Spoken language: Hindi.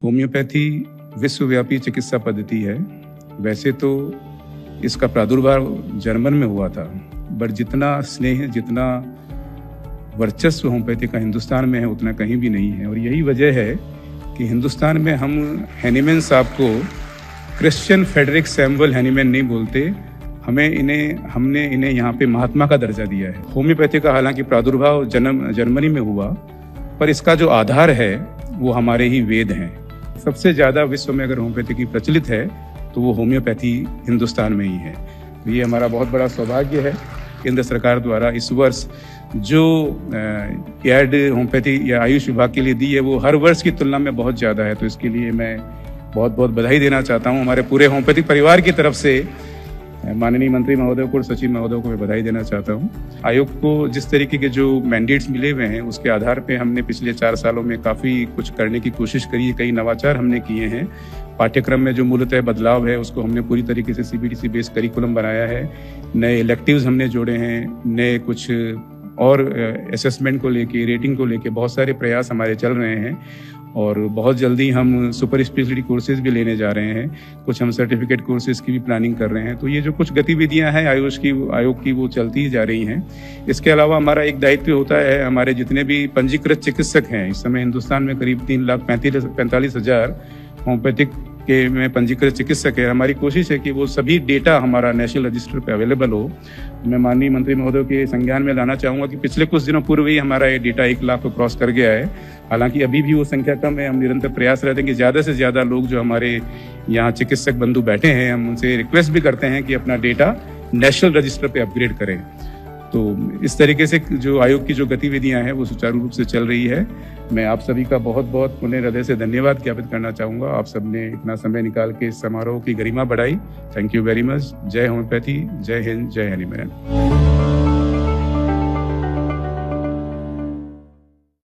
होम्योपैथी विश्वव्यापी चिकित्सा पद्धति है। वैसे तो इसका प्रादुर्भाव जर्मन में हुआ था, बट जितना स्नेह, जितना वर्चस्व होम्योपैथी का हिंदुस्तान में है उतना कहीं भी नहीं है। और यही वजह है कि हिंदुस्तान में हम हैनीमैन साहब को क्रिश्चियन फ्रेडरिक सैमुअल हैनीमैन नहीं बोलते, हमने इन्हें यहाँ पे महात्मा का दर्जा दिया है। होम्योपैथी का हालांकि प्रादुर्भाव जर्मनी में हुआ, पर इसका जो आधार है वो हमारे ही वेद हैं। सबसे ज़्यादा विश्व में अगर होम्योपैथी प्रचलित है तो वो होम्योपैथी हिंदुस्तान में ही है। तो ये हमारा बहुत बड़ा सौभाग्य है। केंद्र सरकार द्वारा इस वर्ष जो एड होम्योपैथी या आयुष विभाग के लिए दी है वो हर वर्ष की तुलना में बहुत ज़्यादा है। तो इसके लिए मैं बहुत बहुत बधाई देना चाहता हूँ। हमारे पूरे होम्योपैथिक परिवार की तरफ से माननीय मंत्री महोदय को और सचिव महोदय को मैं बधाई देना चाहता हूँ। आयोग को जिस तरीके के जो मैंडेट्स मिले हुए हैं उसके आधार पे हमने पिछले 4 सालों में काफ़ी कुछ करने की कोशिश करी है। कई नवाचार हमने किए हैं। पाठ्यक्रम में जो मूलतः बदलाव है उसको हमने पूरी तरीके से CBDC बेस्ड करिकुलम बनाया है। नए इलेक्टिव्स हमने जोड़े हैं, नए कुछ और असेसमेंट को लेके, रेटिंग को लेके बहुत सारे प्रयास हमारे चल रहे हैं। और बहुत जल्दी हम सुपर स्पेशलिटी कोर्सेज भी लेने जा रहे हैं। कुछ हम सर्टिफिकेट कोर्सेज की भी प्लानिंग कर रहे हैं। तो ये जो कुछ गतिविधियां हैं आयोग की वो चलती ही जा रही हैं। इसके अलावा हमारा एक दायित्व होता है, हमारे जितने भी पंजीकृत चिकित्सक हैं, इस समय हिंदुस्तान में करीब 3,45,000 होम्योपैथिक के में पंजीकृत चिकित्सक है। हमारी कोशिश है कि वो सभी डेटा हमारा नेशनल रजिस्टर पे अवेलेबल हो। मैं माननीय मंत्री महोदय के संज्ञान में लाना चाहूँगा कि पिछले कुछ दिनों पूर्व ही हमारा ये डेटा 1 लाख को क्रॉस कर गया है। हालांकि अभी भी वो संख्या कम है। हम निरंतर प्रयास रहते हैं कि ज़्यादा से ज़्यादा लोग जो हमारे यहाँ चिकित्सक बंधु बैठे हैं, हम उनसे रिक्वेस्ट भी करते हैं कि अपना डेटा नेशनल रजिस्टर पे अपग्रेड करें। तो इस तरीके से जो आयोग की जो गतिविधियां हैं वो सुचारू रूप से चल रही है। मैं आप सभी का बहुत बहुत पुनः हृदय से धन्यवाद ज्ञापित करना चाहूँगा। आप सबने इतना समय निकाल के इस समारोह की गरिमा बढ़ाई। Thank you very much. जय होम्योपैथी, जय हिंद, जय हैनीमैन।